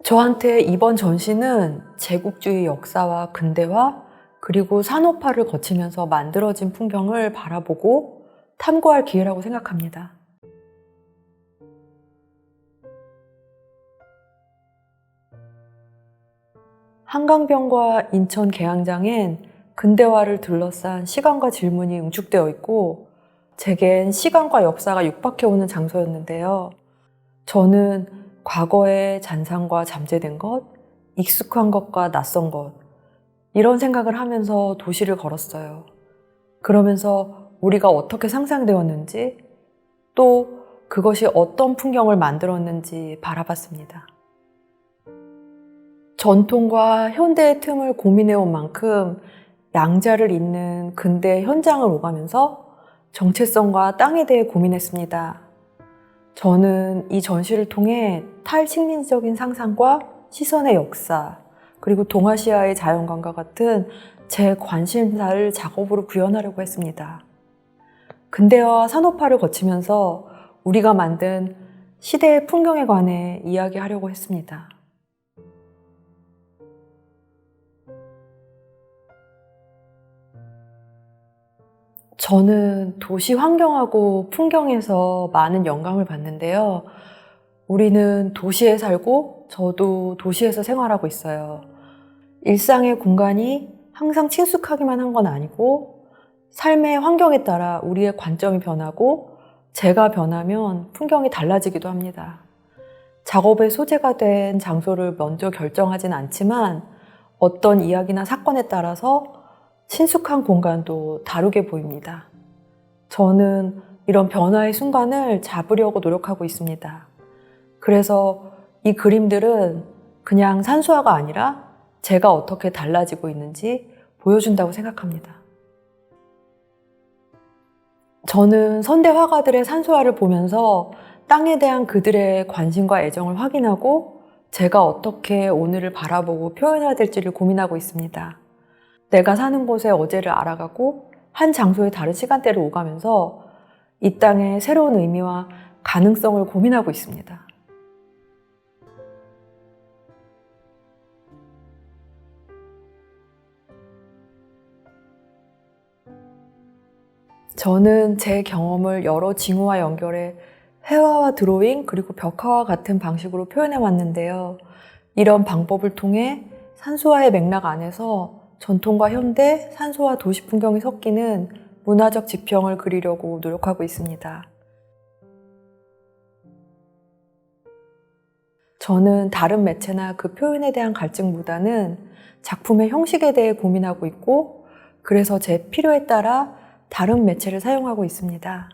저한테 이번 전시는 제국주의 역사와 근대화, 그리고 산업화를 거치면서 만들어진 풍경을 바라보고 탐구할 기회라고 생각합니다. 한강변과 인천 계양장엔 근대화를 둘러싼 시간과 질문이 응축되어 있고, 제겐 시간과 역사가 육박해오는 장소였는데요. 저는 과거의 잔상과 잠재된 것, 익숙한 것과 낯선 것, 이런 생각을 하면서 도시를 걸었어요. 그러면서 우리가 어떻게 상상되었는지, 또 그것이 어떤 풍경을 만들었는지 바라봤습니다. 전통과 현대의 틈을 고민해온 만큼 양자를 잇는 근대 현장을 오가면서 정체성과 땅에 대해 고민했습니다. 저는 이 전시를 통해 탈식민적인 상상과 시선의 역사, 그리고 동아시아의 자연관과 같은 제 관심사를 작업으로 구현하려고 했습니다. 근대화와 산업화를 거치면서 우리가 만든 시대의 풍경에 관해 이야기하려고 했습니다. 저는 도시 환경하고 풍경에서 많은 영감을 받는데요. 우리는 도시에 살고 저도 도시에서 생활하고 있어요. 일상의 공간이 항상 친숙하기만 한 건 아니고 삶의 환경에 따라 우리의 관점이 변하고 제가 변하면 풍경이 달라지기도 합니다. 작업의 소재가 된 장소를 먼저 결정하진 않지만 어떤 이야기나 사건에 따라서 친숙한 공간도 다르게 보입니다. 저는 이런 변화의 순간을 잡으려고 노력하고 있습니다. 그래서 이 그림들은 그냥 산수화가 아니라 제가 어떻게 달라지고 있는지 보여준다고 생각합니다. 저는 선대 화가들의 산수화를 보면서 땅에 대한 그들의 관심과 애정을 확인하고 제가 어떻게 오늘을 바라보고 표현해야 될지를 고민하고 있습니다. 내가 사는 곳의 어제를 알아가고 한 장소의 다른 시간대를 오가면서 이 땅의 새로운 의미와 가능성을 고민하고 있습니다. 저는 제 경험을 여러 징후와 연결해 회화와 드로잉 그리고 벽화와 같은 방식으로 표현해 왔는데요. 이런 방법을 통해 산수화의 맥락 안에서 전통과 현대, 산소와 도시 풍경이 섞이는 문화적 지평을 그리려고 노력하고 있습니다. 저는 다른 매체나 그 표현에 대한 갈증보다는 작품의 형식에 대해 고민하고 있고, 그래서 제 필요에 따라 다른 매체를 사용하고 있습니다.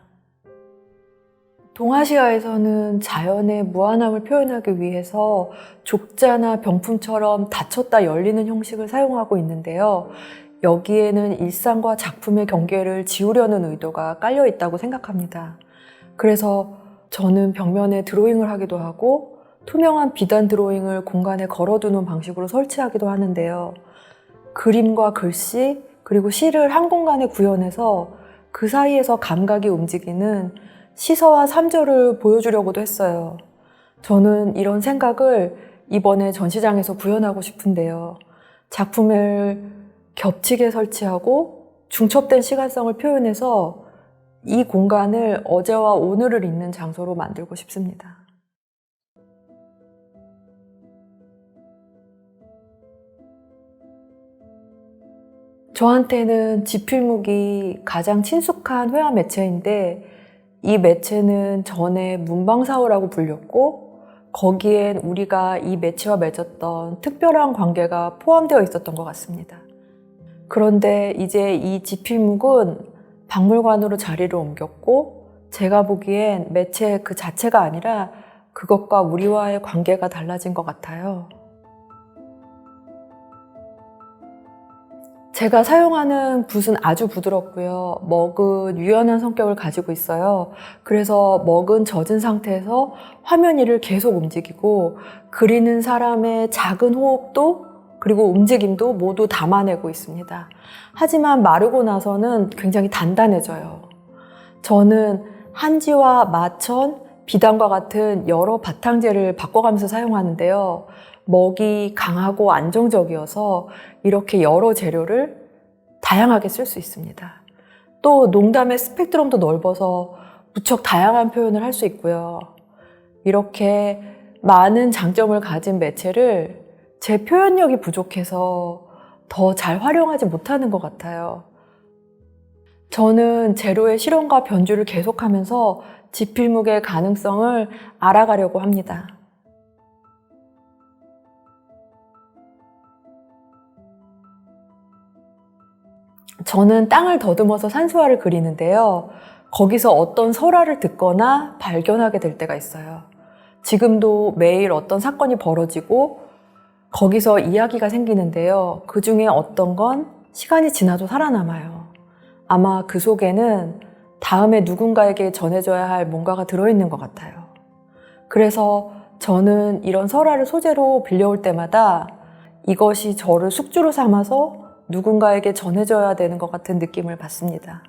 동아시아에서는 자연의 무한함을 표현하기 위해서 족자나 병풍처럼 닫혔다 열리는 형식을 사용하고 있는데요. 여기에는 일상과 작품의 경계를 지우려는 의도가 깔려 있다고 생각합니다. 그래서 저는 벽면에 드로잉을 하기도 하고 투명한 비단 드로잉을 공간에 걸어두는 방식으로 설치하기도 하는데요. 그림과 글씨 그리고 시를 한 공간에 구현해서 그 사이에서 감각이 움직이는 시서와 삼조를 보여주려고도 했어요. 저는 이런 생각을 이번에 전시장에서 구현하고 싶은데요. 작품을 겹치게 설치하고 중첩된 시간성을 표현해서 이 공간을 어제와 오늘을 잇는 장소로 만들고 싶습니다. 저한테는 지필묵이 가장 친숙한 회화 매체인데 이 매체는 전에 문방사호라고 불렸고 거기엔 우리가 이 매체와 맺었던 특별한 관계가 포함되어 있었던 것 같습니다. 그런데 이제 이 지필묵은 박물관으로 자리를 옮겼고 제가 보기엔 매체 그 자체가 아니라 그것과 우리와의 관계가 달라진 것 같아요. 제가 사용하는 붓은 아주 부드럽고요. 먹은 유연한 성격을 가지고 있어요. 그래서 먹은 젖은 상태에서 화면 위를 계속 움직이고 그리는 사람의 작은 호흡도 그리고 움직임도 모두 담아내고 있습니다. 하지만 마르고 나서는 굉장히 단단해져요. 저는 한지와 마천, 비단과 같은 여러 바탕재를 바꿔가면서 사용하는데요. 먹이 강하고 안정적이어서 이렇게 여러 재료를 다양하게 쓸 수 있습니다. 또 농담의 스펙트럼도 넓어서 무척 다양한 표현을 할 수 있고요. 이렇게 많은 장점을 가진 매체를 제 표현력이 부족해서 더 잘 활용하지 못하는 것 같아요. 저는 재료의 실험과 변주를 계속하면서 지필묵의 가능성을 알아가려고 합니다. 저는 땅을 더듬어서 산수화를 그리는데요. 거기서 어떤 설화를 듣거나 발견하게 될 때가 있어요. 지금도 매일 어떤 사건이 벌어지고 거기서 이야기가 생기는데요. 그 중에 어떤 건 시간이 지나도 살아남아요. 아마 그 속에는 다음에 누군가에게 전해져야 할 뭔가가 들어있는 것 같아요. 그래서 저는 이런 설화를 소재로 빌려올 때마다 이것이 저를 숙주로 삼아서 누군가에게 전해져야 되는 것 같은 느낌을 받습니다.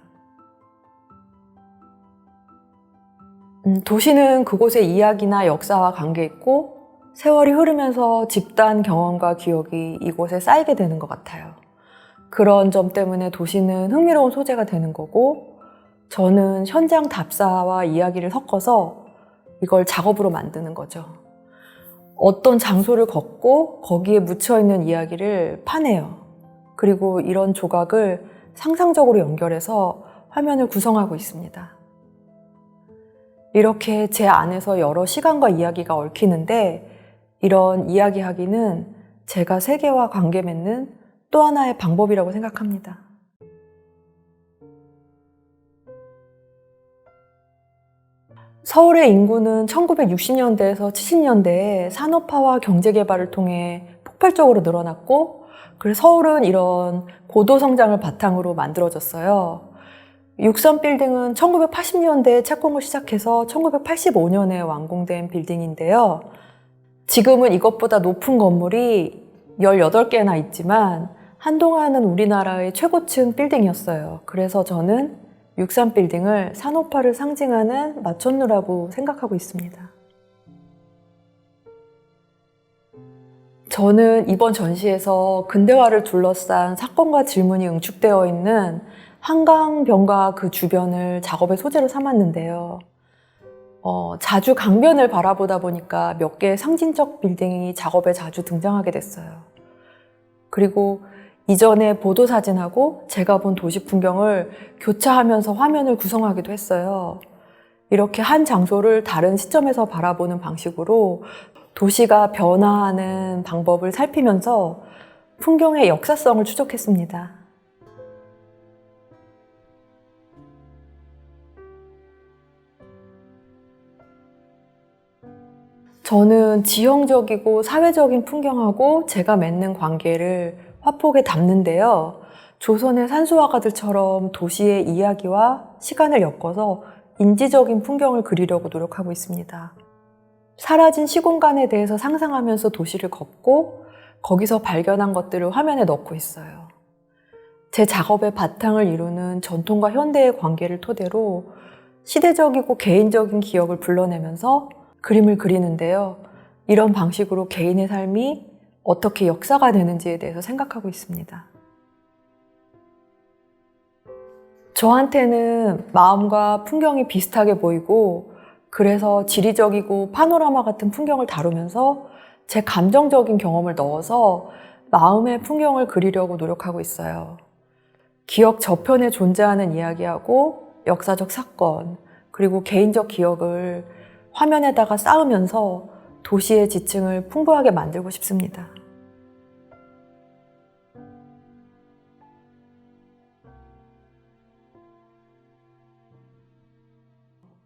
도시는 그곳의 이야기나 역사와 관계 있고 세월이 흐르면서 집단 경험과 기억이 이곳에 쌓이게 되는 것 같아요. 그런 점 때문에 도시는 흥미로운 소재가 되는 거고 저는 현장 답사와 이야기를 섞어서 이걸 작업으로 만드는 거죠. 어떤 장소를 걷고 거기에 묻혀있는 이야기를 파내요. 그리고 이런 조각을 상상적으로 연결해서 화면을 구성하고 있습니다. 이렇게 제 안에서 여러 시간과 이야기가 얽히는데 이런 이야기하기는 제가 세계와 관계 맺는 또 하나의 방법이라고 생각합니다. 서울의 인구는 1960년대에서 70년대에 산업화와 경제개발을 통해 폭발적으로 늘어났고 그래서 서울은 이런 고도 성장을 바탕으로 만들어졌어요. 63빌딩은 1980년대에 착공을 시작해서 1985년에 완공된 빌딩인데요. 지금은 이것보다 높은 건물이 18개나 있지만 한동안은 우리나라의 최고층 빌딩이었어요. 그래서 저는 63빌딩을 산업화를 상징하는 마천루라고 생각하고 있습니다. 저는 이번 전시에서 근대화를 둘러싼 사건과 질문이 응축되어 있는 한강변과 그 주변을 작업의 소재로 삼았는데요. 자주 강변을 바라보다 보니까 몇 개의 상징적 빌딩이 작업에 자주 등장하게 됐어요. 그리고 이전에 보도사진하고 제가 본 도시 풍경을 교차하면서 화면을 구성하기도 했어요. 이렇게 한 장소를 다른 시점에서 바라보는 방식으로 도시가 변화하는 방법을 살피면서 풍경의 역사성을 추적했습니다. 저는 지형적이고 사회적인 풍경하고 제가 맺는 관계를 화폭에 담는데요. 조선의 산수화가들처럼 도시의 이야기와 시간을 엮어서 인지적인 풍경을 그리려고 노력하고 있습니다. 사라진 시공간에 대해서 상상하면서 도시를 걷고 거기서 발견한 것들을 화면에 넣고 있어요. 제 작업의 바탕을 이루는 전통과 현대의 관계를 토대로 시대적이고 개인적인 기억을 불러내면서 그림을 그리는데요. 이런 방식으로 개인의 삶이 어떻게 역사가 되는지에 대해서 생각하고 있습니다. 저한테는 마음과 풍경이 비슷하게 보이고 그래서 지리적이고 파노라마 같은 풍경을 다루면서 제 감정적인 경험을 넣어서 마음의 풍경을 그리려고 노력하고 있어요. 기억 저편에 존재하는 이야기하고 역사적 사건, 그리고 개인적 기억을 화면에다가 쌓으면서 도시의 지층을 풍부하게 만들고 싶습니다.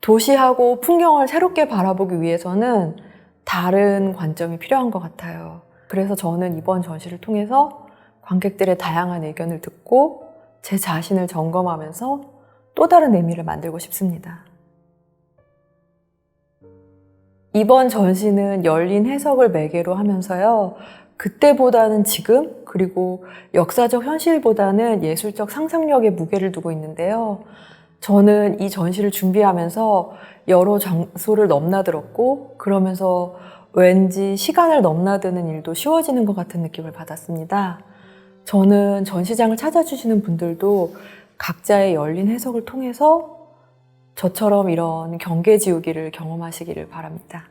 도시하고 풍경을 새롭게 바라보기 위해서는 다른 관점이 필요한 것 같아요. 그래서 저는 이번 전시를 통해서 관객들의 다양한 의견을 듣고 제 자신을 점검하면서 또 다른 의미를 만들고 싶습니다. 이번 전시는 열린 해석을 매개로 하면서요. 그때보다는 지금, 그리고 역사적 현실보다는 예술적 상상력에 무게를 두고 있는데요. 저는 이 전시를 준비하면서 여러 장소를 넘나들었고 그러면서 왠지 시간을 넘나드는 일도 쉬워지는 것 같은 느낌을 받았습니다. 저는 전시장을 찾아주시는 분들도 각자의 열린 해석을 통해서 저처럼 이런 경계 지우기를 경험하시기를 바랍니다.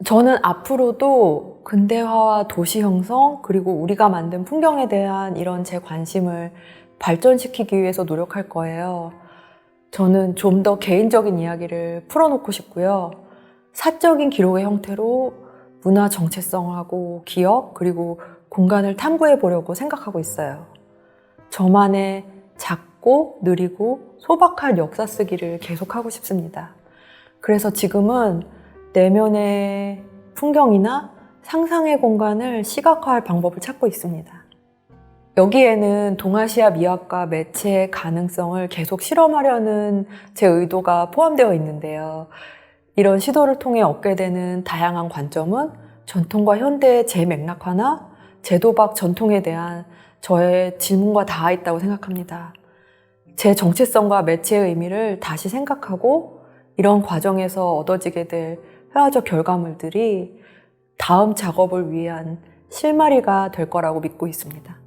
저는 앞으로도 근대화와 도시 형성, 그리고 우리가 만든 풍경에 대한 이런 제 관심을 발전시키기 위해서 노력할 거예요. 저는 좀 더 개인적인 이야기를 풀어놓고 싶고요. 사적인 기록의 형태로 문화 정체성하고 기억, 그리고 공간을 탐구해 보려고 생각하고 있어요. 저만의 작고 느리고 소박한 역사 쓰기를 계속하고 싶습니다. 그래서 지금은 내면의 풍경이나 상상의 공간을 시각화할 방법을 찾고 있습니다. 여기에는 동아시아 미학과 매체의 가능성을 계속 실험하려는 제 의도가 포함되어 있는데요. 이런 시도를 통해 얻게 되는 다양한 관점은 전통과 현대의 재맥락화나 제도박 전통에 대한 저의 질문과 닿아 있다고 생각합니다. 제 정체성과 매체의 의미를 다시 생각하고 이런 과정에서 얻어지게 될 회화적 결과물들이 다음 작업을 위한 실마리가 될 거라고 믿고 있습니다.